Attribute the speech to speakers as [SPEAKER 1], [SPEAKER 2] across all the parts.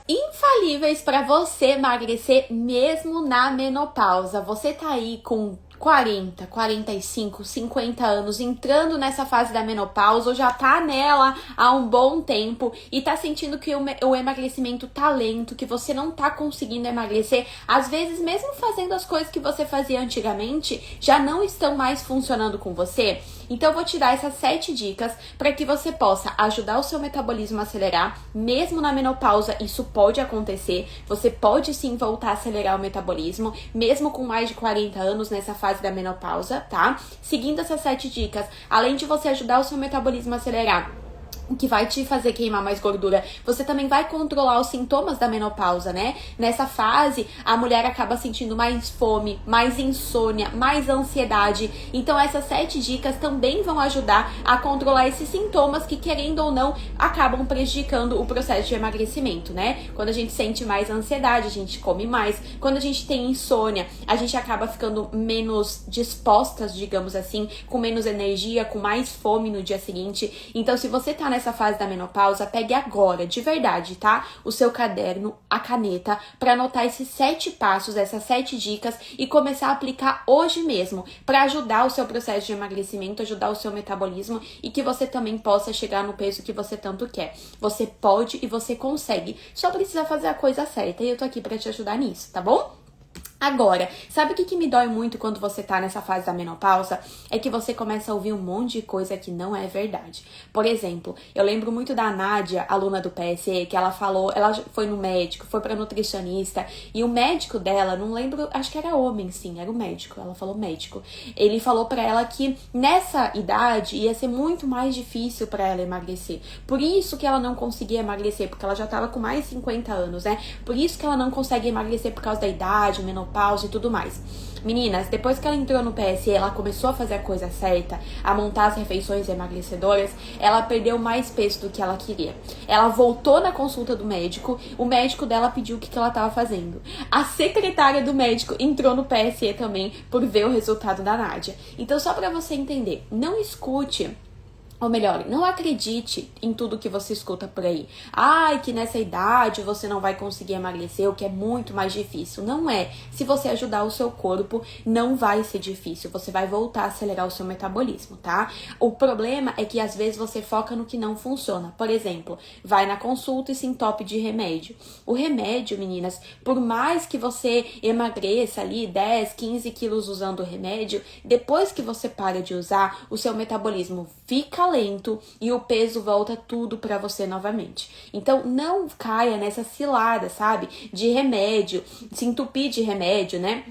[SPEAKER 1] Infalíveis para você emagrecer mesmo na menopausa. Você tá aí com 40, 45, 50 anos, entrando nessa fase da menopausa, ou já tá nela há um bom tempo e tá sentindo que o emagrecimento tá lento, que você não tá conseguindo emagrecer, às vezes mesmo fazendo as coisas que você fazia antigamente, já não estão mais funcionando com você. Então eu vou te dar essas 7 dicas para que você possa ajudar o seu metabolismo a acelerar, mesmo na menopausa. Isso pode acontecer, você pode sim voltar a acelerar o metabolismo, mesmo com mais de 40 anos nessa fase da menopausa, tá? Seguindo essas 7 dicas, além de você ajudar o seu metabolismo a acelerar, o que vai te fazer queimar mais gordura, você também vai controlar os sintomas da menopausa, né? Nessa fase, a mulher acaba sentindo mais fome, mais insônia, mais ansiedade. Então, essas 7 dicas também vão ajudar a controlar esses sintomas que, querendo ou não, acabam prejudicando o processo de emagrecimento, né? Quando a gente sente mais ansiedade, a gente come mais. Quando a gente tem insônia, a gente acaba ficando menos dispostas, digamos assim, com menos energia, com mais fome no dia seguinte. Então, se você tá nessa fase da menopausa, pegue agora, de verdade, tá? O seu caderno, a caneta, para anotar esses 7 passos, essas 7 dicas e começar a aplicar hoje mesmo, para ajudar o seu processo de emagrecimento, ajudar o seu metabolismo e que você também possa chegar no peso que você tanto quer. Você pode e você consegue, só precisa fazer a coisa certa e eu tô aqui para te ajudar nisso, tá bom? Agora, sabe o que me dói muito quando você tá nessa fase da menopausa? É que você começa a ouvir um monte de coisa que não é verdade. Por exemplo, eu lembro muito da Nádia, aluna do PSE, que ela falou, ela foi no médico, foi pra nutricionista, e o médico dela, não lembro, acho que era homem, sim, era o médico, ela falou médico. Ele falou pra ela que nessa idade ia ser muito mais difícil pra ela emagrecer. Por isso que ela não conseguia emagrecer, porque ela já tava com mais de 50 anos, né? Por isso que ela não consegue emagrecer por causa da idade, menopausa e tudo mais. Meninas, depois que ela entrou no PSE, ela começou a fazer a coisa certa, a montar as refeições emagrecedoras, ela perdeu mais peso do que ela queria. Ela voltou na consulta do médico, o médico dela pediu o que ela estava fazendo. A secretária do médico entrou no PSE também por ver o resultado da Nádia. Então, só pra você entender, não escute, ou melhor, não acredite em tudo que você escuta por aí. Ai, que nessa idade você não vai conseguir emagrecer, o que é muito mais difícil. Não é. Se você ajudar o seu corpo, não vai ser difícil. Você vai voltar a acelerar o seu metabolismo, tá? O problema é que às vezes você foca no que não funciona. Por exemplo, vai na consulta e se entope de remédio. O remédio, meninas, por mais que você emagreça ali 10, 15 quilos usando o remédio, depois que você para de usar, o seu metabolismo fica lento e o peso volta tudo pra você novamente. Então não caia nessa cilada, sabe? De remédio, se entupir de remédio, né?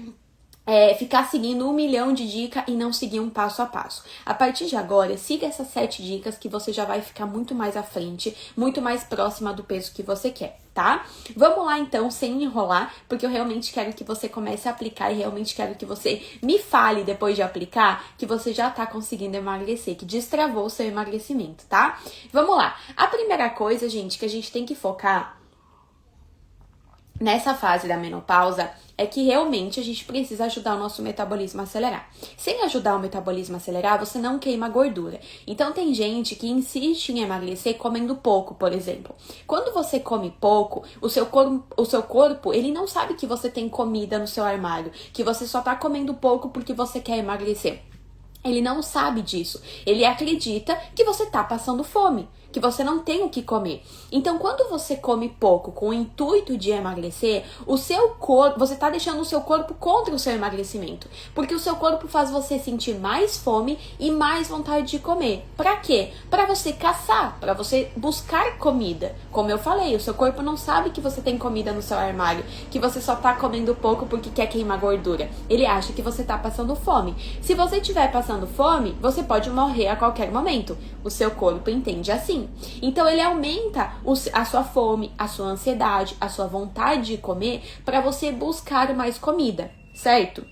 [SPEAKER 1] Ficar seguindo 1 milhão de dicas e não seguir um passo a passo. A partir de agora, siga essas 7 dicas que você já vai ficar muito mais à frente, muito mais próxima do peso que você quer, tá? Vamos lá então, sem enrolar, porque eu realmente quero que você comece a aplicar e realmente quero que você me fale depois de aplicar que você já tá conseguindo emagrecer, que destravou o seu emagrecimento, tá? Vamos lá. A primeira coisa, gente, que a gente tem que focar nessa fase da menopausa é que realmente a gente precisa ajudar o nosso metabolismo a acelerar. Sem ajudar o metabolismo a acelerar, você não queima gordura. Então tem gente que insiste em emagrecer comendo pouco, por exemplo. Quando você come pouco, o seu corpo, ele não sabe que você tem comida no seu armário, que você só tá comendo pouco porque você quer emagrecer. Ele não sabe disso. Ele acredita que você tá passando fome, que você não tem o que comer. Então, quando você come pouco com o intuito de emagrecer, o seu corpo, você tá deixando o seu corpo contra o seu emagrecimento, porque o seu corpo faz você sentir mais fome e mais vontade de comer. Pra quê? Pra você caçar, pra você buscar comida. Como eu falei, o seu corpo não sabe que você tem comida no seu armário, que você só tá comendo pouco porque quer queimar gordura. Ele acha que você tá passando fome. Se você estiver passando fome, você pode morrer a qualquer momento. O seu corpo entende assim. Então ele aumenta a sua fome, a sua ansiedade, a sua vontade de comer para você buscar mais comida, certo?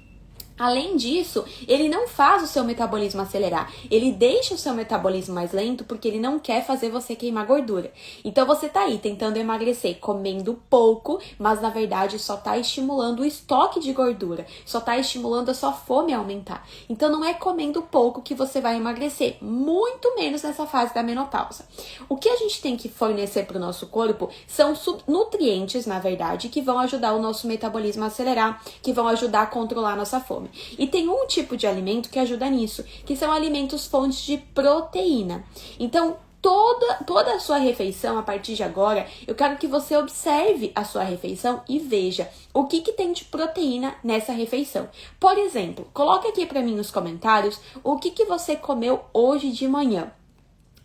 [SPEAKER 1] Além disso, ele não faz o seu metabolismo acelerar. Ele deixa o seu metabolismo mais lento porque ele não quer fazer você queimar gordura. Então você tá aí tentando emagrecer comendo pouco, mas na verdade só tá estimulando o estoque de gordura. Só tá estimulando a sua fome a aumentar. Então não é comendo pouco que você vai emagrecer. Muito menos nessa fase da menopausa. O que a gente tem que fornecer para o nosso corpo são nutrientes, na verdade, que vão ajudar o nosso metabolismo a acelerar, que vão ajudar a controlar a nossa fome. E tem um tipo de alimento que ajuda nisso, que são alimentos fontes de proteína. Então, toda a sua refeição, a partir de agora, eu quero que você observe a sua refeição e veja o que tem de proteína nessa refeição. Por exemplo, coloque aqui para mim nos comentários o que você comeu hoje de manhã.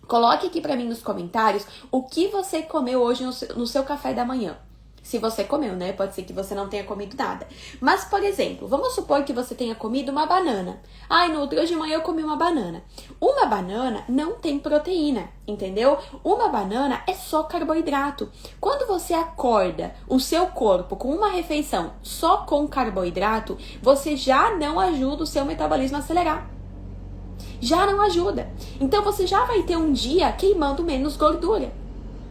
[SPEAKER 1] Coloque aqui para mim nos comentários o que você comeu hoje no seu café da manhã. Se você comeu, né? Pode ser que você não tenha comido nada. Mas, por exemplo, vamos supor que você tenha comido uma banana. No outro dia de manhã eu comi uma banana. Uma banana não tem proteína, entendeu? Uma banana é só carboidrato. Quando você acorda o seu corpo com uma refeição só com carboidrato, você já não ajuda o seu metabolismo a acelerar. Já não ajuda. Então, você já vai ter um dia queimando menos gordura.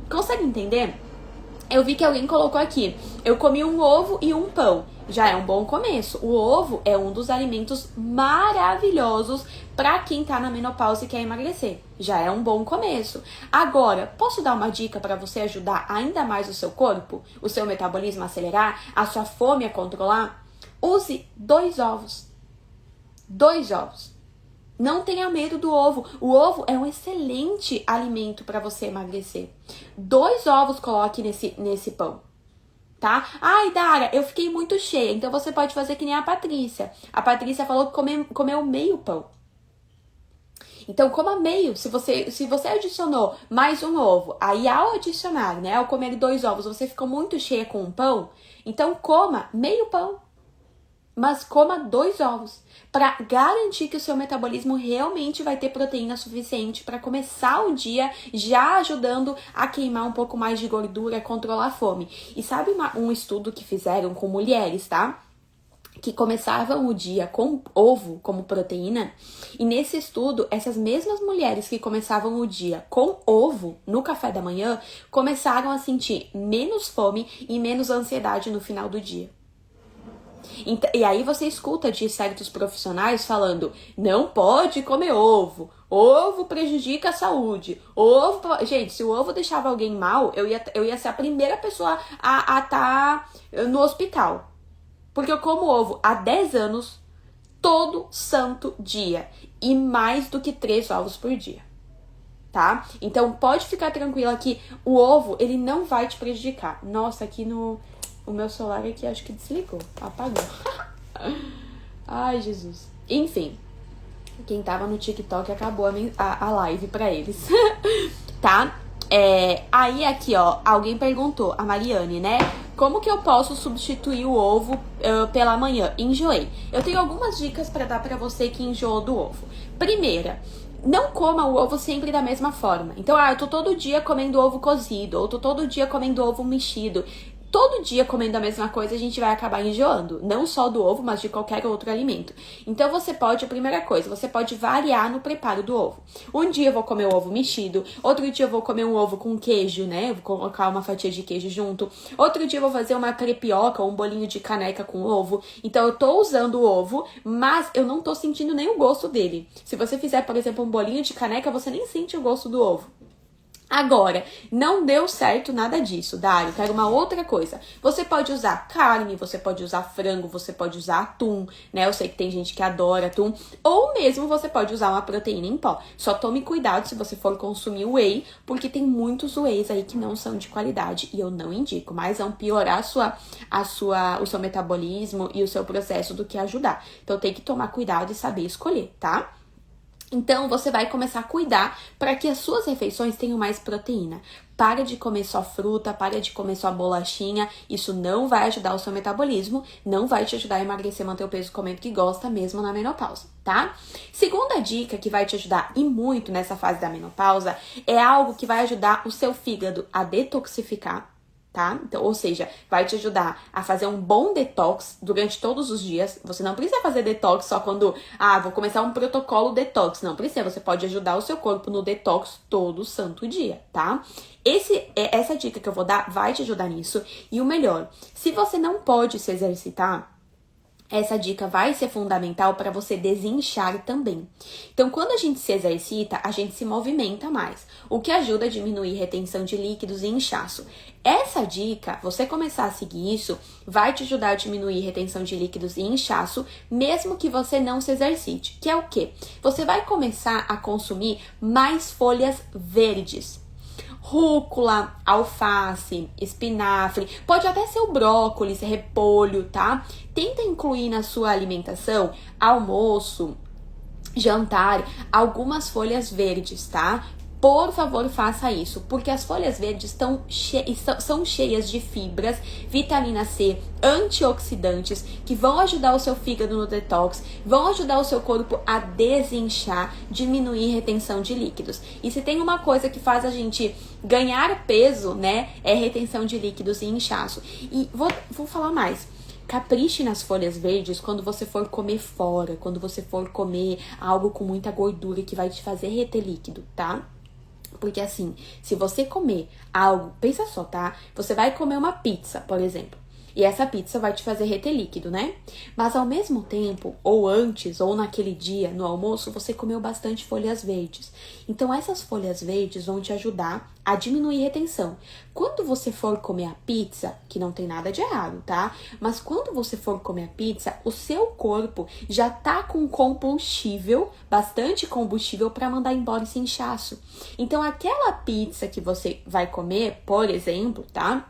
[SPEAKER 1] Consegue entender? Eu vi que alguém colocou aqui, eu comi um ovo e um pão. Já é um bom começo. O ovo é um dos alimentos maravilhosos para quem tá na menopausa e quer emagrecer. Já é um bom começo. Agora, posso dar uma dica para você ajudar ainda mais o seu corpo, o seu metabolismo a acelerar, a sua fome a controlar? Use 2 ovos. 2 ovos. Não tenha medo do ovo. O ovo é um excelente alimento para você emagrecer. 2 ovos coloque nesse pão, tá? Ai, Dara, eu fiquei muito cheia. Então você pode fazer que nem a Patrícia. A Patrícia falou que comeu meio pão. Então coma meio. Se você adicionou mais um ovo, aí ao adicionar, né, ao comer 2 ovos, você ficou muito cheia com um pão, então coma meio pão. Mas coma 2 ovos, para garantir que o seu metabolismo realmente vai ter proteína suficiente para começar o dia já ajudando a queimar um pouco mais de gordura, a controlar a fome. E sabe um estudo que fizeram com mulheres, tá? Que começavam o dia com ovo como proteína, e nesse estudo, essas mesmas mulheres que começavam o dia com ovo no café da manhã, começaram a sentir menos fome e menos ansiedade no final do dia. E aí você escuta de certos profissionais falando, não pode comer ovo, ovo prejudica a saúde, ovo... Gente, se o ovo deixava alguém mal, eu ia ser a primeira pessoa a estar no hospital. Porque eu como ovo há 10 anos, todo santo dia, e mais do que 3 ovos por dia, tá? Então pode ficar tranquila que o ovo, ele não vai te prejudicar. Nossa, aqui o meu celular aqui acho que desligou, apagou. Ai, Jesus. Enfim, quem tava no TikTok acabou a live pra eles. Tá? Aí aqui, ó, alguém perguntou, a Mariane, né? Como que eu posso substituir o ovo pela manhã? Enjoei. Eu tenho algumas dicas pra dar pra você que enjoou do ovo. Primeira, não coma o ovo sempre da mesma forma. Então, eu tô todo dia comendo ovo cozido, ou tô todo dia comendo ovo mexido. Todo dia comendo a mesma coisa, a gente vai acabar enjoando. Não só do ovo, mas de qualquer outro alimento. Então, a primeira coisa, você pode variar no preparo do ovo. Um dia eu vou comer o ovo mexido, outro dia eu vou comer um ovo com queijo, né? Eu vou colocar uma fatia de queijo junto. Outro dia eu vou fazer uma crepioca ou um bolinho de caneca com ovo. Então, eu tô usando o ovo, mas eu não tô sentindo nem o gosto dele. Se você fizer, por exemplo, um bolinho de caneca, você nem sente o gosto do ovo. Agora, não deu certo nada disso, Dário, quero uma outra coisa. Você pode usar carne, você pode usar frango, você pode usar atum, né? Eu sei que tem gente que adora atum. Ou mesmo você pode usar uma proteína em pó. Só tome cuidado se você for consumir whey, porque tem muitos wheys aí que não são de qualidade e eu não indico. Mais vão piorar o seu metabolismo e o seu processo do que ajudar. Então tem que tomar cuidado e saber escolher, tá? Então, você vai começar a cuidar para que as suas refeições tenham mais proteína. Para de comer só fruta, para de comer só bolachinha. Isso não vai ajudar o seu metabolismo, não vai te ajudar a emagrecer, manter o peso comendo que gosta mesmo na menopausa, tá? Segunda dica que vai te ajudar e muito nessa fase da menopausa é algo que vai ajudar o seu fígado a detoxificar. tá? Então, ou seja, vai te ajudar a fazer um bom detox durante todos os dias. Você não precisa fazer detox só quando, vou começar um protocolo detox. Não precisa, você pode ajudar o seu corpo no detox todo santo dia, tá? Essa dica que eu vou dar vai te ajudar nisso. E o melhor, se você não pode se exercitar, essa dica vai ser fundamental para você desinchar também. Então, quando a gente se exercita, a gente se movimenta mais, o que ajuda a diminuir retenção de líquidos e inchaço. Essa dica, você começar a seguir isso, vai te ajudar a diminuir retenção de líquidos e inchaço, mesmo que você não se exercite. Que é o quê? Você vai começar a consumir mais folhas verdes. Rúcula, alface, espinafre, pode até ser o brócolis, repolho, tá? Tenta incluir na sua alimentação, almoço, jantar, algumas folhas verdes, tá? Por favor, faça isso, porque as folhas verdes são cheias de fibras, vitamina C, antioxidantes, que vão ajudar o seu fígado no detox, vão ajudar o seu corpo a desinchar, diminuir retenção de líquidos. E se tem uma coisa que faz a gente ganhar peso, né, é retenção de líquidos e inchaço. E vou falar mais. Capriche nas folhas verdes quando você for comer fora, quando você for comer algo com muita gordura que vai te fazer reter líquido, tá? Porque assim, se você comer algo, pensa só, tá? Você vai comer uma pizza, por exemplo. E essa pizza vai te fazer reter líquido, né? Mas ao mesmo tempo, ou antes, ou naquele dia, no almoço, você comeu bastante folhas verdes. Então essas folhas verdes vão te ajudar a diminuir retenção. Quando você for comer a pizza, que não tem nada de errado, tá? Mas quando você for comer a pizza, o seu corpo já tá com combustível, bastante combustível para mandar embora esse inchaço. Então aquela pizza que você vai comer, por exemplo, tá?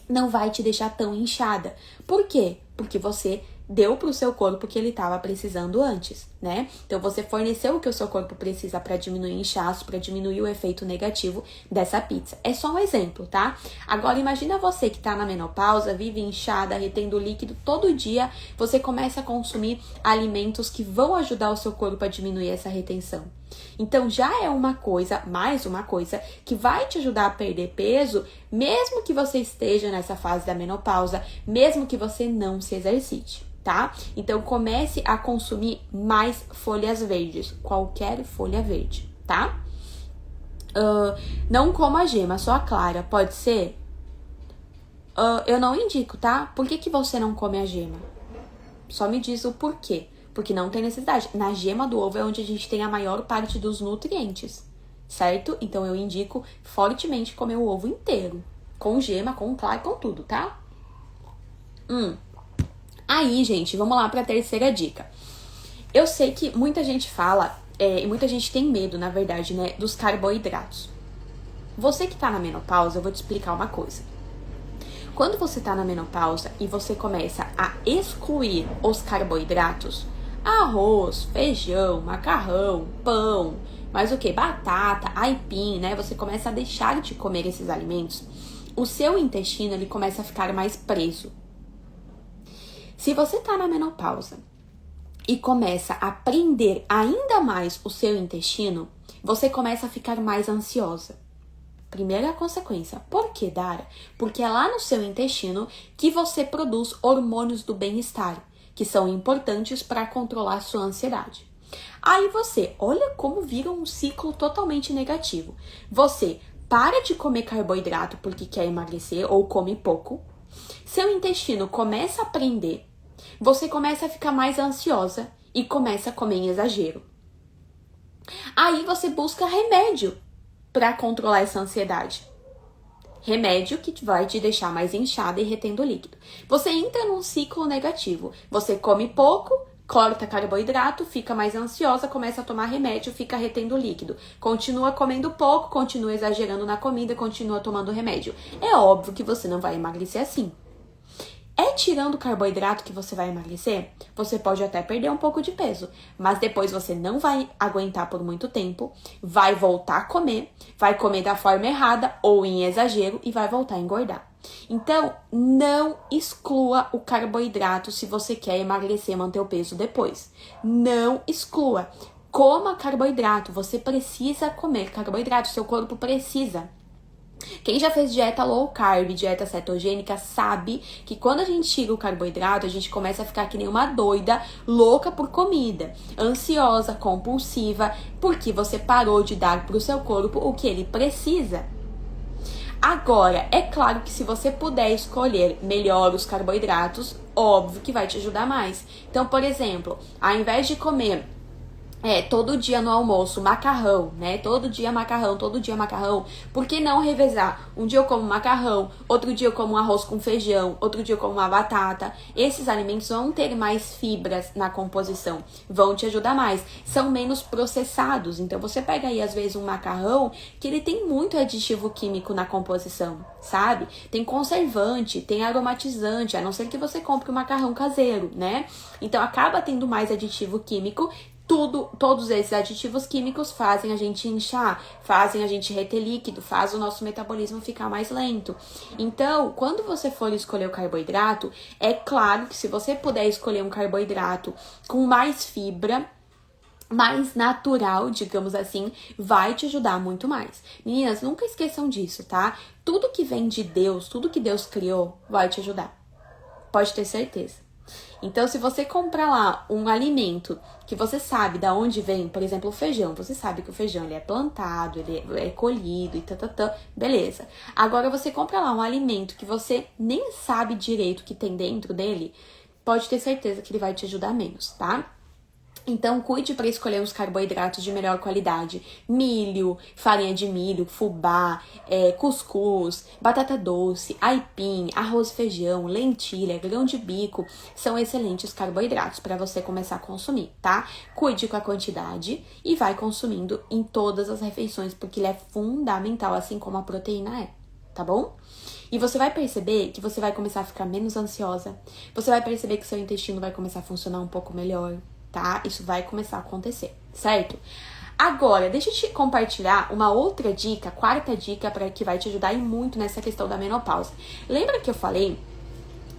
[SPEAKER 1] Não vai te deixar tão inchada. Por quê? Porque você deu pro seu corpo o que ele estava precisando antes, né? Então, você forneceu o que o seu corpo precisa para diminuir o inchaço, para diminuir o efeito negativo dessa pizza. É só um exemplo, tá? Agora, imagina você que tá na menopausa, vive inchada, retendo líquido todo dia, você começa a consumir alimentos que vão ajudar o seu corpo a diminuir essa retenção. Então, já é uma coisa, mais uma coisa, que vai te ajudar a perder peso, mesmo que você esteja nessa fase da menopausa, mesmo que você não se exercite, tá? Então, comece a consumir mais folhas verdes, qualquer folha verde, tá? Não coma a gema, só a clara, pode ser? Eu não indico, tá? Por que você não come a gema? Só me diz o porquê. Porque não tem necessidade. Na gema do ovo é onde a gente tem a maior parte dos nutrientes, certo? Então eu indico fortemente comer o ovo inteiro. Com gema, com clara, com tudo, tá? Aí, gente, vamos lá pra terceira dica. Eu sei que muita gente fala, e muita gente tem medo, na verdade, né, dos carboidratos. Você que tá na menopausa, eu vou te explicar uma coisa. Quando você tá na menopausa e você começa a excluir os carboidratos, arroz, feijão, macarrão, pão, mas o que? Batata, aipim, né? Você começa a deixar de comer esses alimentos. O seu intestino, ele começa a ficar mais preso. Se você tá na menopausa e começa a prender ainda mais o seu intestino, você começa a ficar mais ansiosa. Primeira consequência. Por que, Dara? Porque é lá no seu intestino que você produz hormônios do bem-estar, que são importantes para controlar sua ansiedade. Aí você, olha como vira um ciclo totalmente negativo. Você para de comer carboidrato porque quer emagrecer ou come pouco. Seu intestino começa a prender. Você começa a ficar mais ansiosa e começa a comer em exagero. Aí você busca remédio para controlar essa ansiedade. Remédio que vai te deixar mais inchada e retendo líquido. Você entra num ciclo negativo. Você come pouco, corta carboidrato, fica mais ansiosa, começa a tomar remédio, fica retendo líquido. Continua comendo pouco, continua exagerando na comida, continua tomando remédio. É óbvio que você não vai emagrecer assim. É tirando carboidrato que você vai emagrecer? Você pode até perder um pouco de peso, mas depois você não vai aguentar por muito tempo, vai voltar a comer, vai comer da forma errada ou em exagero e vai voltar a engordar. Então, não exclua o carboidrato se você quer emagrecer e manter o peso depois. Não exclua. Coma carboidrato, você precisa comer carboidrato, seu corpo precisa. Quem já fez dieta low carb, dieta cetogênica, sabe que quando a gente tira o carboidrato, a gente começa a ficar que nem uma doida, louca por comida, ansiosa, compulsiva, porque você parou de dar pro seu corpo o que ele precisa. Agora, é claro que se você puder escolher melhor os carboidratos, óbvio que vai te ajudar mais. Então, por exemplo, ao invés de comer todo dia no almoço, macarrão, né? Todo dia macarrão. Por que não revezar? Um dia eu como macarrão, outro dia eu como um arroz com feijão, outro dia eu como uma batata. Esses alimentos vão ter mais fibras na composição, vão te ajudar mais. São menos processados. Então, você pega aí, às vezes, um macarrão que ele tem muito aditivo químico na composição, sabe? Tem conservante, tem aromatizante, a não ser que você compre um macarrão caseiro, né? Então, acaba tendo mais aditivo químico. Todos esses aditivos químicos fazem a gente inchar, fazem a gente reter líquido, faz o nosso metabolismo ficar mais lento. Então, quando você for escolher o carboidrato, é claro que se você puder escolher um carboidrato com mais fibra, mais natural, digamos assim, vai te ajudar muito mais. Meninas, nunca esqueçam disso, tá? Tudo que vem de Deus, tudo que Deus criou, vai te ajudar. Pode ter certeza. Então, se você comprar lá um alimento que você sabe de onde vem, por exemplo, o feijão, você sabe que o feijão ele é plantado, ele é colhido e beleza. Agora, você compra lá um alimento que você nem sabe direito o que tem dentro dele, pode ter certeza que ele vai te ajudar menos, tá? Então, cuide para escolher os carboidratos de melhor qualidade. Milho, farinha de milho, fubá, cuscuz, batata doce, aipim, arroz e feijão, lentilha, grão de bico. São excelentes carboidratos para você começar a consumir, tá? Cuide com a quantidade e vai consumindo em todas as refeições, porque ele é fundamental, assim como a proteína é, tá bom? E você vai perceber que você vai começar a ficar menos ansiosa. Você vai perceber que seu intestino vai começar a funcionar um pouco melhor, tá? Isso vai começar a acontecer, certo? Agora, deixa eu te compartilhar uma outra dica, quarta dica, para que vai te ajudar e muito nessa questão da menopausa. Lembra que eu falei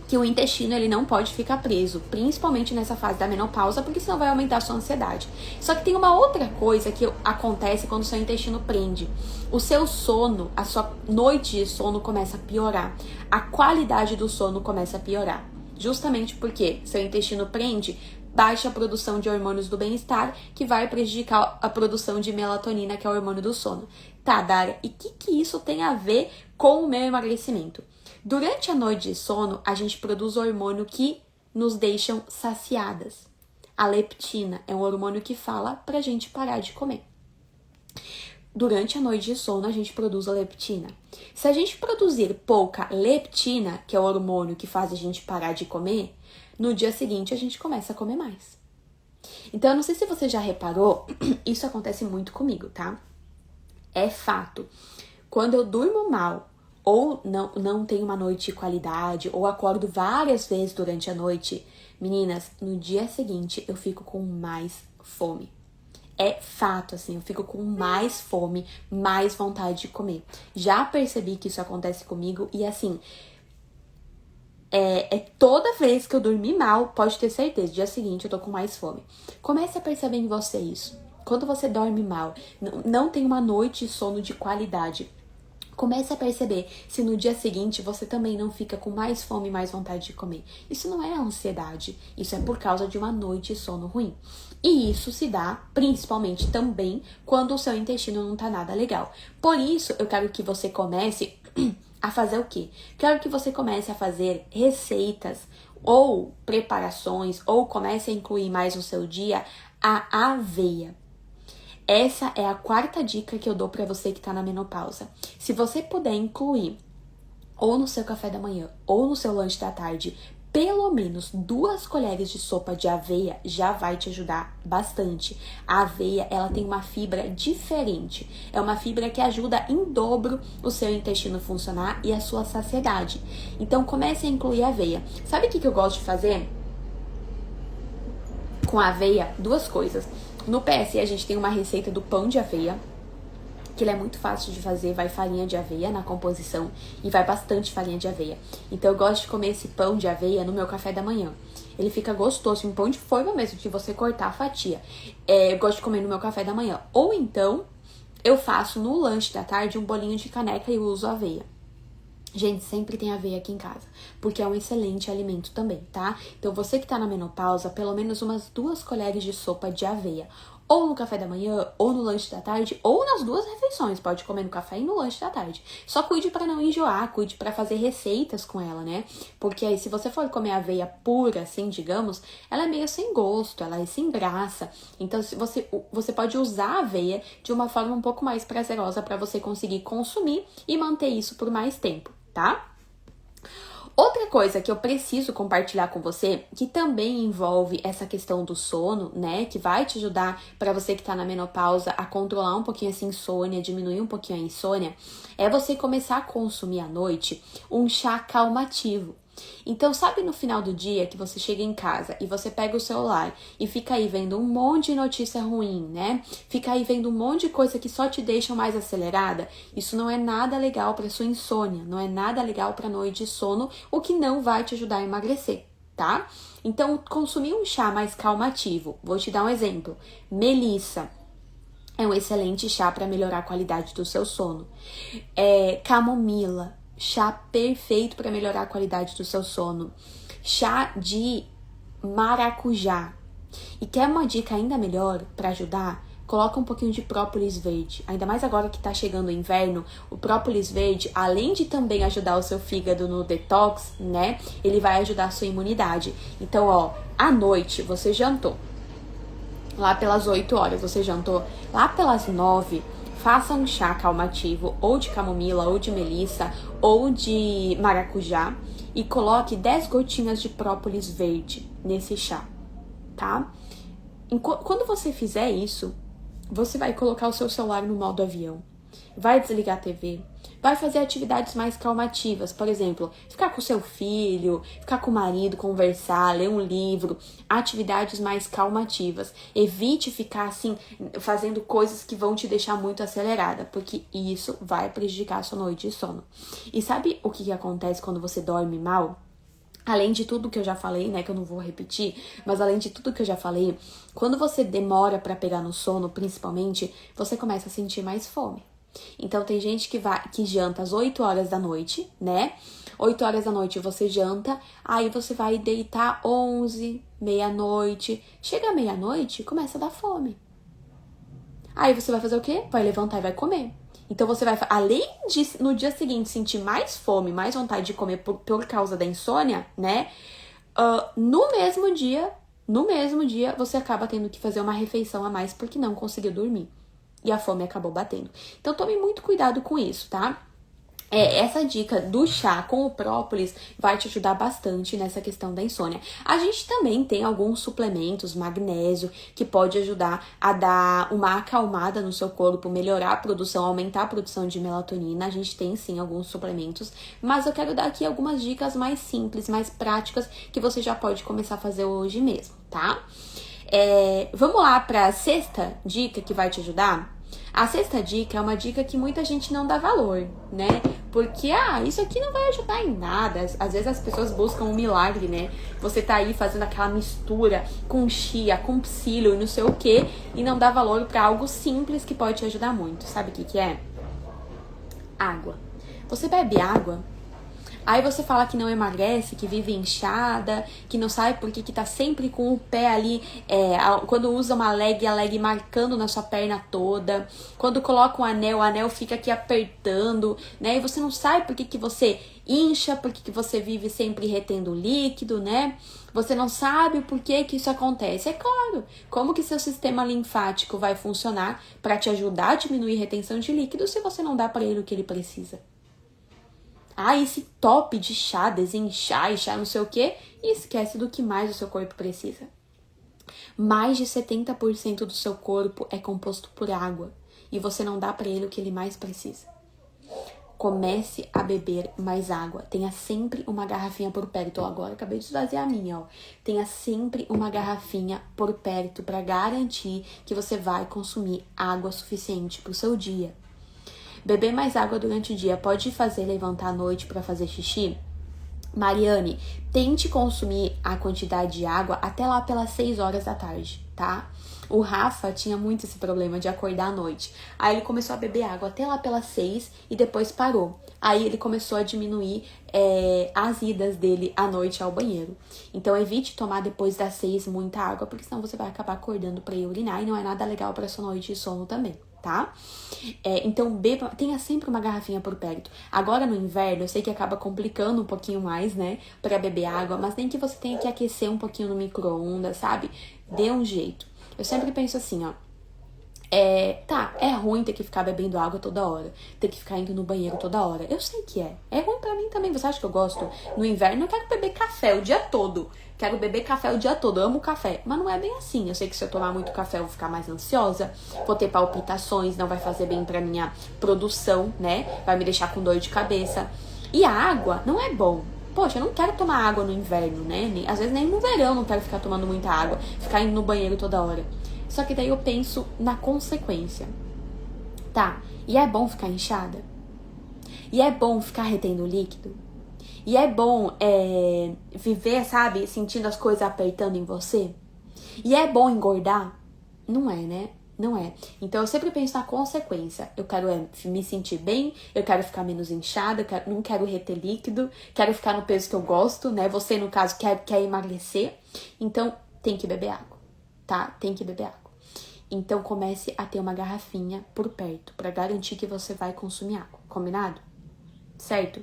[SPEAKER 1] que o intestino ele não pode ficar preso, principalmente nessa fase da menopausa, porque senão vai aumentar a sua ansiedade. Só que tem uma outra coisa que acontece quando o seu intestino prende. O seu sono, a sua noite de sono começa a piorar. A qualidade do sono começa a piorar. Justamente porque seu intestino prende, baixa a produção de hormônios do bem-estar, que vai prejudicar a produção de melatonina, que é o hormônio do sono. Tá, Dara, e o que isso tem a ver com o meu emagrecimento? Durante a noite de sono, a gente produz hormônio que nos deixam saciadas. A leptina é um hormônio que fala pra gente parar de comer. Durante a noite de sono, a gente produz a leptina. Se a gente produzir pouca leptina, que é o hormônio que faz a gente parar de comer, no dia seguinte a gente começa a comer mais. Então, eu não sei se você já reparou, isso acontece muito comigo, tá? É fato. Quando eu durmo mal, ou não tenho uma noite de qualidade, ou acordo várias vezes durante a noite, meninas, no dia seguinte eu fico com mais fome. É fato, assim, eu fico com mais fome, mais vontade de comer. Já percebi que isso acontece comigo e, assim, toda vez que eu dormir mal, pode ter certeza, dia seguinte eu tô com mais fome. Comece a perceber em você isso. Quando você dorme mal, não tem uma noite de sono de qualidade, comece a perceber se no dia seguinte você também não fica com mais fome e mais vontade de comer. Isso não é ansiedade, isso é por causa de uma noite de sono ruim. E isso se dá principalmente também quando o seu intestino não tá nada legal. Por isso, eu quero que você comece a fazer o quê? Quero que você comece a fazer receitas ou preparações, ou comece a incluir mais no seu dia a aveia. Essa é a quarta dica que eu dou pra você que tá na menopausa. Se você puder incluir, ou no seu café da manhã, ou no seu lanche da tarde, pelo menos 2 colheres de sopa de aveia, já vai te ajudar bastante. A aveia, ela tem uma fibra diferente. É uma fibra que ajuda em dobro o seu intestino a funcionar e a sua saciedade. Então, comece a incluir aveia. Sabe o que eu gosto de fazer com a aveia? 2 coisas. No PSE a gente tem uma receita do pão de aveia, que ele é muito fácil de fazer, vai farinha de aveia na composição e vai bastante farinha de aveia. Então eu gosto de comer esse pão de aveia no meu café da manhã. Ele fica gostoso, um pão de forma mesmo, de você cortar a fatia. Eu gosto de comer no meu café da manhã. Ou então, eu faço no lanche da tarde um bolinho de caneca e eu uso aveia. Gente, sempre tem aveia aqui em casa, porque é um excelente alimento também, tá? Então, você que tá na menopausa, pelo menos umas 2 colheres de sopa de aveia. Ou no café da manhã, ou no lanche da tarde, ou nas 2 refeições. Pode comer no café e no lanche da tarde. Só cuide pra não enjoar, cuide pra fazer receitas com ela, né? Porque aí, se você for comer aveia pura, assim, digamos, ela é meio sem gosto, ela é sem graça. Então, se você pode usar a aveia de uma forma um pouco mais prazerosa pra você conseguir consumir e manter isso por mais tempo, tá? Outra coisa que eu preciso compartilhar com você, que também envolve essa questão do sono, né, que vai te ajudar para você que tá na menopausa a controlar um pouquinho essa insônia, diminuir um pouquinho a insônia, é você começar a consumir à noite um chá calmativo. Então, sabe no final do dia que você chega em casa e você pega o celular e fica aí vendo um monte de notícia ruim, né? Fica aí vendo um monte de coisa que só te deixam mais acelerada? Isso não é nada legal para sua insônia, não é nada legal para noite de sono, o que não vai te ajudar a emagrecer, tá? Então, consumir um chá mais calmativo. Vou te dar um exemplo. Melissa é um excelente chá para melhorar a qualidade do seu sono. Camomila, chá perfeito para melhorar a qualidade do seu sono. Chá de maracujá. E quer uma dica ainda melhor para ajudar? Coloca um pouquinho de própolis verde. Ainda mais agora que tá chegando o inverno, o própolis verde, além de também ajudar o seu fígado no detox, né? Ele vai ajudar a sua imunidade. Então, ó, à noite você jantou. Lá pelas 8 horas você jantou. Lá pelas 9, faça um chá calmativo, ou de camomila, ou de melissa, ou de maracujá, e coloque 10 gotinhas de própolis verde nesse chá, tá? Quando você fizer isso, você vai colocar o seu celular no modo avião, vai desligar a TV, vai fazer atividades mais calmativas, por exemplo, ficar com seu filho, ficar com o marido, conversar, ler um livro, atividades mais calmativas. Evite ficar assim, fazendo coisas que vão te deixar muito acelerada, porque isso vai prejudicar a sua noite de sono. E sabe o que acontece quando você dorme mal? Além de tudo que eu já falei, né, que eu não vou repetir, mas além de tudo que eu já falei, quando você demora pra pegar no sono, principalmente, você começa a sentir mais fome. Então, tem gente que janta às 8 horas da noite, né? 8 horas da noite você janta, aí você vai deitar 11, meia-noite. Chega à meia-noite, começa a dar fome. Aí você vai fazer o quê? Vai levantar e vai comer. Então, você vai, além de no dia seguinte sentir mais fome, mais vontade de comer por causa da insônia, né? No mesmo dia, você acaba tendo que fazer uma refeição a mais porque não conseguiu dormir. E a fome acabou batendo. Então, tome muito cuidado com isso, tá? Essa dica do chá com o própolis vai te ajudar bastante nessa questão da insônia. A gente também tem alguns suplementos, magnésio, que pode ajudar a dar uma acalmada no seu corpo, melhorar a produção, aumentar a produção de melatonina. A gente tem sim alguns suplementos, mas eu quero dar aqui algumas dicas mais simples, mais práticas, que você já pode começar a fazer hoje mesmo, tá? Vamos lá para a sexta dica que vai te ajudar? A sexta dica é uma dica que muita gente não dá valor, né? Porque, isso aqui não vai ajudar em nada. Às vezes as pessoas buscam um milagre, né? Você tá aí fazendo aquela mistura com chia, com psyllium e não sei o que, e não dá valor para algo simples que pode te ajudar muito. Sabe o que é? Água. Você bebe água, aí você fala que não emagrece, que vive inchada, que não sabe por que tá sempre com o pé ali, quando usa uma leg, a leg marcando na sua perna toda. Quando coloca um anel, o anel fica aqui apertando, né? E você não sabe por que você incha, por que você vive sempre retendo líquido, né? Você não sabe por que isso acontece. É claro, como que seu sistema linfático vai funcionar para te ajudar a diminuir a retenção de líquido se você não dá para ele o que ele precisa? Esse top de chá, desinchar e chá não sei o que, e esquece do que mais o seu corpo precisa. Mais de 70% do seu corpo é composto por água, e você não dá para ele o que ele mais precisa. Comece a beber mais água. Tenha sempre uma garrafinha por perto. Agora acabei de esvaziar a minha, ó. Tenha sempre uma garrafinha por perto para garantir que você vai consumir água suficiente pro seu dia. Beber mais água durante o dia pode fazer levantar à noite para fazer xixi? Mariane, tente consumir a quantidade de água até lá pelas 6 horas da tarde, tá? O Rafa tinha muito esse problema de acordar à noite. Aí ele começou a beber água até lá pelas 6 e depois parou. Aí ele começou a diminuir as idas dele à noite ao banheiro. Então evite tomar depois das 6 muita água, porque senão você vai acabar acordando pra ir urinar e não é nada legal pra sua noite de sono também, tá? Então beba, tenha sempre uma garrafinha por perto. Agora no inverno, eu sei que acaba complicando um pouquinho mais, né, pra beber água, mas nem que você tenha que aquecer um pouquinho no micro-ondas, sabe? Dê um jeito. Eu sempre penso assim, ó. É ruim ter que ficar bebendo água toda hora, ter que ficar indo no banheiro toda hora. Eu sei que é. É ruim pra mim também. Você acha que eu gosto? No inverno eu quero beber café o dia todo. Quero beber café o dia todo. Eu amo café. Mas não é bem assim. Eu sei que se eu tomar muito café eu vou ficar mais ansiosa, vou ter palpitações, não vai fazer bem pra minha produção, né? Vai me deixar com dor de cabeça. E a água não é bom. Poxa, eu não quero tomar água no inverno, né? Às vezes nem no verão eu não quero ficar tomando muita água, ficar indo no banheiro toda hora. Só que daí eu penso na consequência. Tá, e é bom ficar inchada? E é bom ficar retendo líquido? E é bom viver, sabe, sentindo as coisas apertando em você? E é bom engordar? Não é, né? Não é. Então eu sempre penso na consequência. Eu quero me sentir bem, eu quero ficar menos inchada, não quero reter líquido, quero ficar no peso que eu gosto, né? Você, no caso, quer emagrecer. Então tem que beber água, tá? Tem que beber água. Então comece a ter uma garrafinha por perto pra garantir que você vai consumir água, combinado? Certo?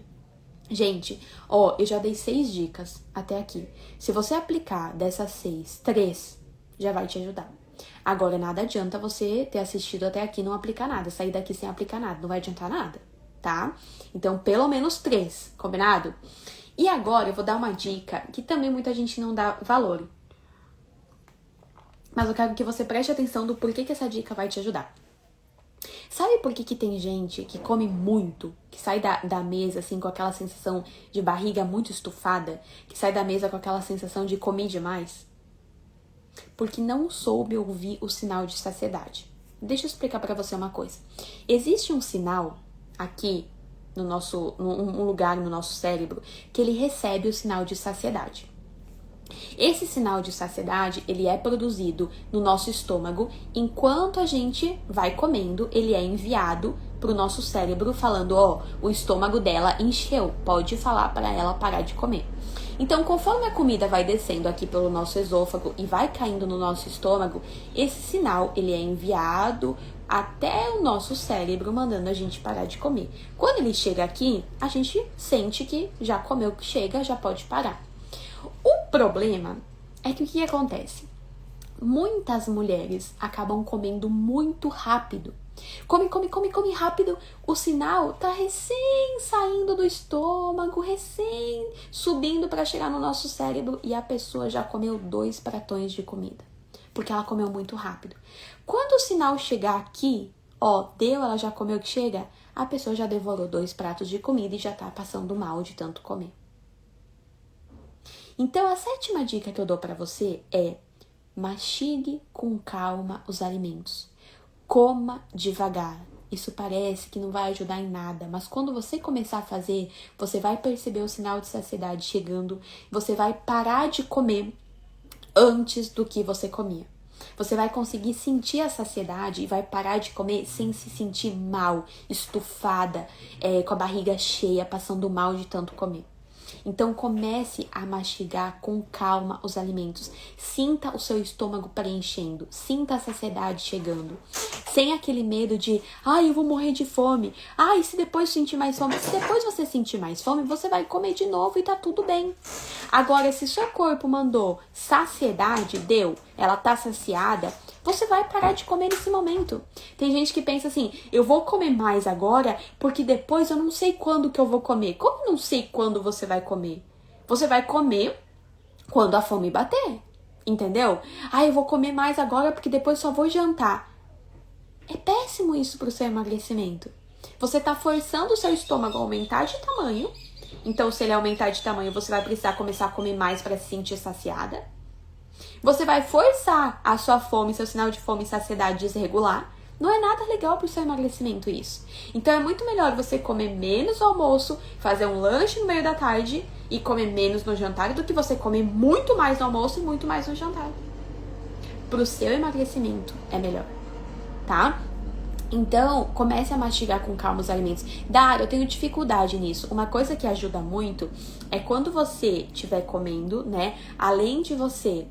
[SPEAKER 1] Gente, eu já dei 6 dicas até aqui. Se você aplicar dessas 6, 3 já vai te ajudar. Agora, nada adianta você ter assistido até aqui e não aplicar nada, sair daqui sem aplicar nada, não vai adiantar nada, tá? Então, pelo menos 3, combinado? E agora eu vou dar uma dica que também muita gente não dá valor. Mas eu quero que você preste atenção do porquê que essa dica vai te ajudar. Sabe por que tem gente que come muito, que sai da mesa assim com aquela sensação de barriga muito estufada, que sai da mesa com aquela sensação de comer demais? Porque não soube ouvir o sinal de saciedade. Deixa eu explicar pra você uma coisa. Existe um sinal aqui num lugar no nosso cérebro que ele recebe o sinal de saciedade. Esse sinal de saciedade, ele é produzido no nosso estômago. Enquanto a gente vai comendo, ele é enviado pro nosso cérebro falando, o estômago dela encheu, pode falar para ela parar de comer. Então, conforme a comida vai descendo aqui pelo nosso esôfago e vai caindo no nosso estômago, esse sinal, ele é enviado até o nosso cérebro, mandando a gente parar de comer. Quando ele chega aqui, a gente sente que já comeu, que chega, já pode parar. O problema é que o que acontece? Muitas mulheres acabam comendo muito rápido. Come rápido. O sinal tá recém saindo do estômago, recém subindo para chegar no nosso cérebro e a pessoa já comeu 2 pratões de comida. Porque ela comeu muito rápido. Quando o sinal chegar aqui, ela já comeu que chega, a pessoa já devorou 2 pratos de comida e já tá passando mal de tanto comer. Então, a 7ª dica que eu dou pra você é: mastigue com calma os alimentos. Coma devagar. Isso parece que não vai ajudar em nada, mas quando você começar a fazer, você vai perceber o sinal de saciedade chegando, você vai parar de comer antes do que você comia. Você vai conseguir sentir a saciedade e vai parar de comer sem se sentir mal, estufada, com a barriga cheia, passando mal de tanto comer. Então comece a mastigar com calma os alimentos. Sinta o seu estômago preenchendo. Sinta a saciedade chegando. Sem aquele medo de, eu vou morrer de fome. E se depois sentir mais fome? Se depois você sentir mais fome, você vai comer de novo e tá tudo bem. Agora, se seu corpo mandou saciedade, ela tá saciada, você vai parar de comer nesse momento. Tem gente que pensa assim, eu vou comer mais agora, porque depois eu não sei quando que eu vou comer. Como não sei quando você vai comer? Você vai comer quando a fome bater, entendeu? Eu vou comer mais agora, porque depois só vou jantar. É péssimo isso pro seu emagrecimento. Você tá forçando o seu estômago a aumentar de tamanho. Então, se ele aumentar de tamanho, você vai precisar começar a comer mais para se sentir saciada. Você vai forçar a sua fome, seu sinal de fome e saciedade desregular. Não é nada legal pro seu emagrecimento isso. Então é muito melhor você comer menos no almoço, fazer um lanche no meio da tarde e comer menos no jantar do que você comer muito mais no almoço e muito mais no jantar. pro seu emagrecimento é melhor, tá? Então, comece a mastigar com calma os alimentos. Dara, eu tenho dificuldade nisso. Uma coisa que ajuda muito é quando você estiver comendo, né? Além de você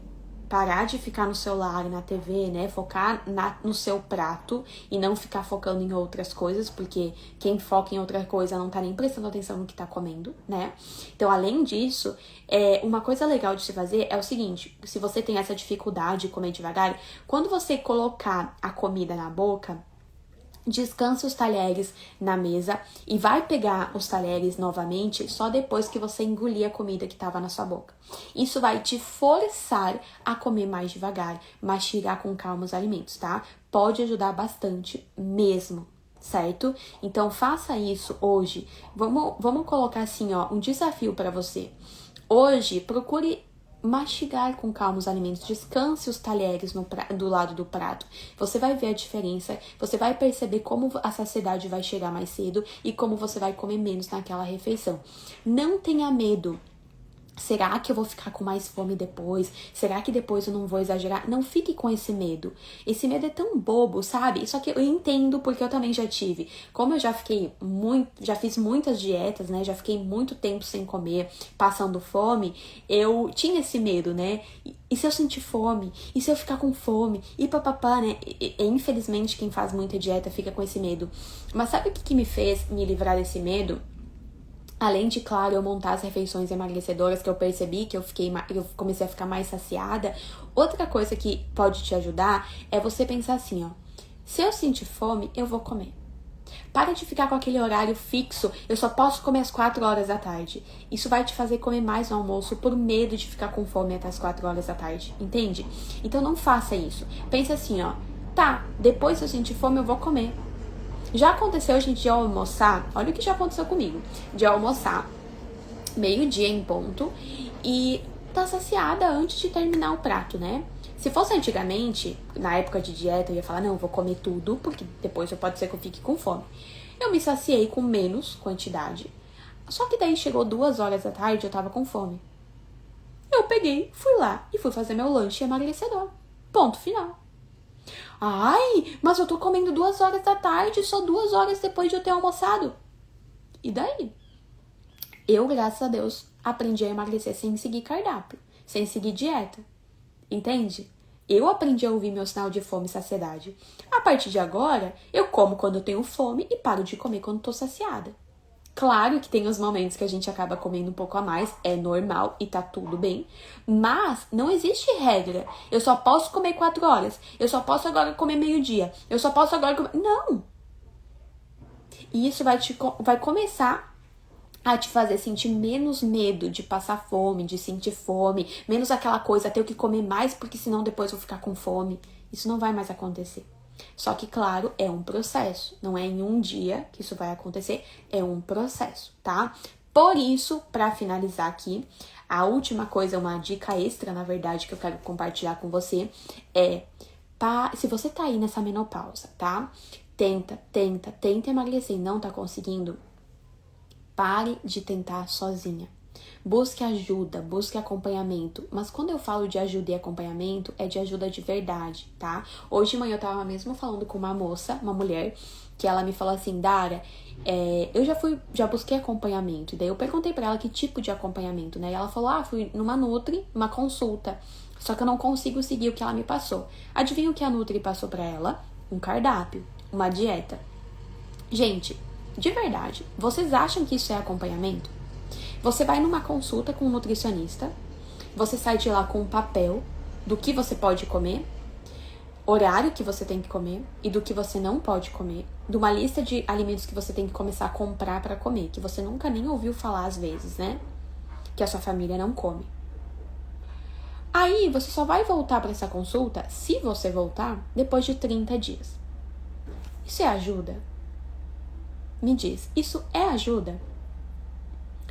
[SPEAKER 1] parar de ficar no celular, na TV, né? Focar no seu prato e não ficar focando em outras coisas, porque quem foca em outra coisa não tá nem prestando atenção no que tá comendo, né? Então, além disso, uma coisa legal de se fazer é o seguinte: se você tem essa dificuldade de comer devagar, quando você colocar a comida na boca, descansa os talheres na mesa e vai pegar os talheres novamente só depois que você engolir a comida que estava na sua boca. Isso vai te forçar a comer mais devagar, mastigar com calma os alimentos, tá? Pode ajudar bastante mesmo, certo? Então faça isso hoje. Vamos colocar assim, ó, um desafio para você. Hoje, procure mastigar com calma os alimentos, descanse os talheres do lado do prato. Você vai ver a diferença, você vai perceber como a saciedade vai chegar mais cedo e como você vai comer menos naquela refeição. Não tenha medo. Será que eu vou ficar com mais fome depois? Será que depois eu não vou exagerar? Não fique com esse medo. Esse medo é tão bobo, sabe? Só que eu entendo porque eu também já tive. Como eu já fiz muitas dietas, né? Já fiquei muito tempo sem comer, passando fome, eu tinha esse medo, né? E se eu sentir fome? E se eu ficar com fome? E papapá, né? Infelizmente, quem faz muita dieta fica com esse medo. Mas sabe o que me fez me livrar desse medo? Além de, claro, eu montar as refeições emagrecedoras, que eu percebi que eu comecei a ficar mais saciada, outra coisa que pode te ajudar é você pensar assim, ó: se eu sentir fome, eu vou comer. Para de ficar com aquele horário fixo, eu só posso comer às 4 horas da tarde. Isso vai te fazer comer mais no almoço por medo de ficar com fome até as 4 horas da tarde, entende? Então não faça isso. Pensa assim, ó: tá, depois se eu sentir fome, eu vou comer. Já aconteceu, gente, de almoçar, olha o que já aconteceu comigo, de almoçar meio-dia em ponto e tá saciada antes de terminar o prato, né? Se fosse antigamente, na época de dieta, eu ia falar, não, eu vou comer tudo, porque depois pode ser que eu fique com fome. Eu me saciei com menos quantidade, só que daí chegou 2 horas da tarde, eu tava com fome. Eu peguei, fui lá e fui fazer meu lanche emagrecedor. Ponto final. Ai, mas eu tô comendo 2 horas da tarde, só 2 horas depois de eu ter almoçado. E daí? Eu, graças a Deus, aprendi a emagrecer sem seguir cardápio, sem seguir dieta. Entende? Eu aprendi a ouvir meu sinal de fome e saciedade. A partir de agora, eu como quando eu tenho fome e paro de comer quando tô saciada. Claro que tem os momentos que a gente acaba comendo um pouco a mais, é normal e tá tudo bem, mas não existe regra. Eu só posso comer 4 horas, eu só posso agora comer meio-dia, eu só posso agora comer... Não! E isso vai começar a te fazer sentir menos medo de passar fome, de sentir fome, menos aquela coisa, ter que comer mais porque senão depois eu vou ficar com fome. Isso não vai mais acontecer. Só que, claro, é um processo. Não é em um dia que isso vai acontecer, é um processo, tá? Por isso, pra finalizar aqui, a última coisa, uma dica extra, na verdade, que eu quero compartilhar com você é, se você tá aí nessa menopausa, tá? Tenta emagrecer e não tá conseguindo, pare de tentar sozinha. Busque ajuda, busque acompanhamento. Mas quando eu falo de ajuda e acompanhamento, é de ajuda de verdade, tá? Hoje de manhã eu tava mesmo falando com uma moça, uma mulher, que ela me falou assim, Dara, eu já busquei acompanhamento. E daí eu perguntei pra ela que tipo de acompanhamento, né? E ela falou, fui numa Nutri, uma consulta. Só que eu não consigo seguir o que ela me passou. Adivinha o que a Nutri passou pra ela? Um cardápio, uma dieta. Gente, de verdade, vocês acham que isso é acompanhamento? Você vai numa consulta com um nutricionista, você sai de lá com um papel do que você pode comer, horário que você tem que comer e do que você não pode comer, de uma lista de alimentos que você tem que começar a comprar para comer, que você nunca nem ouviu falar às vezes, né? Que a sua família não come. Aí você só vai voltar para essa consulta, se você voltar, depois de 30 dias. Isso é ajuda? Me diz, isso é ajuda?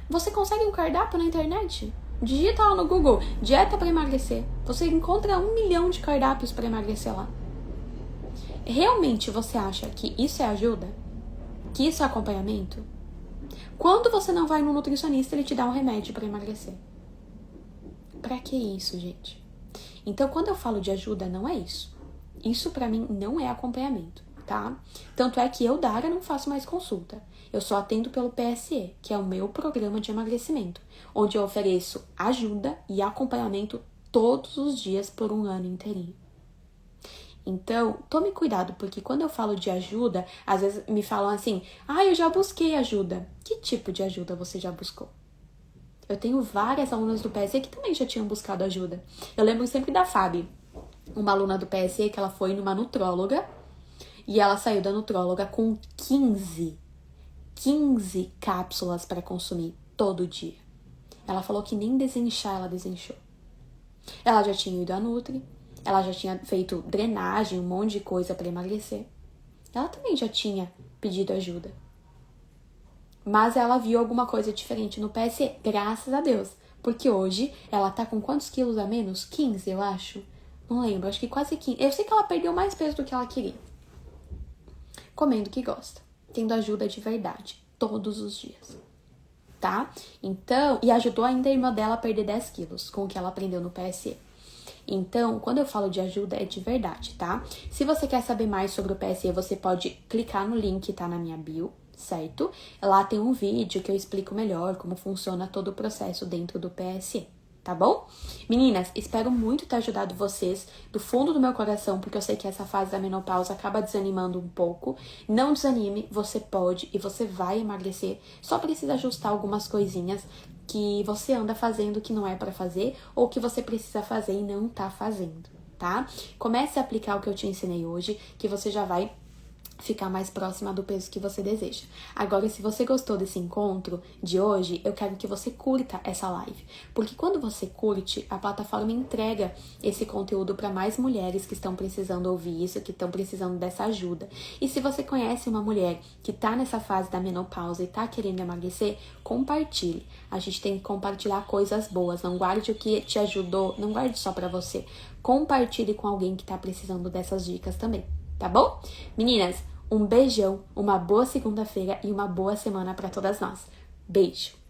[SPEAKER 1] Você consegue um cardápio na internet? Digita lá no Google, dieta para emagrecer. Você encontra 1 milhão de cardápios para emagrecer lá. Realmente você acha que isso é ajuda? Que isso é acompanhamento? Quando você não vai no nutricionista, ele te dá um remédio para emagrecer. Pra que isso, gente? Então, quando eu falo de ajuda, não é isso. Isso pra mim não é acompanhamento, tá? Tanto é que eu, Dara, não faço mais consulta. Eu só atendo pelo PSE, que é o meu programa de emagrecimento, onde eu ofereço ajuda e acompanhamento todos os dias por um ano inteirinho. Então, tome cuidado, porque quando eu falo de ajuda, às vezes me falam assim, eu já busquei ajuda. Que tipo de ajuda você já buscou? Eu tenho várias alunas do PSE que também já tinham buscado ajuda. Eu lembro sempre da Fábio, uma aluna do PSE que ela foi numa nutróloga e ela saiu da nutróloga com 15 cápsulas para consumir todo dia. Ela falou que nem desinchar ela desinchou. Ela já tinha ido à Nutri, ela já tinha feito drenagem, um monte de coisa para emagrecer. Ela também já tinha pedido ajuda. Mas ela viu alguma coisa diferente no PSE, graças a Deus. Porque hoje ela tá com quantos quilos a menos? 15, eu acho. Não lembro, acho que quase 15. Eu sei que ela perdeu mais peso do que ela queria. Comendo o que gosta. Tendo ajuda de verdade. Todos os dias. Tá? Então, e ajudou ainda a irmã dela a perder 10 quilos com o que ela aprendeu no PSE. Então, quando eu falo de ajuda, é de verdade, tá? Se você quer saber mais sobre o PSE, você pode clicar no link que tá na minha bio, certo? Lá tem um vídeo que eu explico melhor como funciona todo o processo dentro do PSE, tá bom? Meninas, espero muito ter ajudado vocês do fundo do meu coração, porque eu sei que essa fase da menopausa acaba desanimando um pouco. Não desanime, você pode e você vai emagrecer. Só precisa ajustar algumas coisinhas que você anda fazendo que não é pra fazer ou que você precisa fazer e não tá fazendo, tá? Comece a aplicar o que eu te ensinei hoje, que você já vai ficar mais próxima do peso que você deseja. Agora, se você gostou desse encontro de hoje, eu quero que você curta essa live, porque quando você curte, a plataforma entrega esse conteúdo para mais mulheres que estão precisando ouvir isso, que estão precisando dessa ajuda. E se você conhece uma mulher que tá nessa fase da menopausa e tá querendo emagrecer, compartilhe. A gente tem que compartilhar coisas boas, não guarde o que te ajudou, não guarde só para você. Compartilhe com alguém que tá precisando dessas dicas também. Tá bom? Meninas, um beijão, uma boa segunda-feira e uma boa semana para todas nós. Beijo!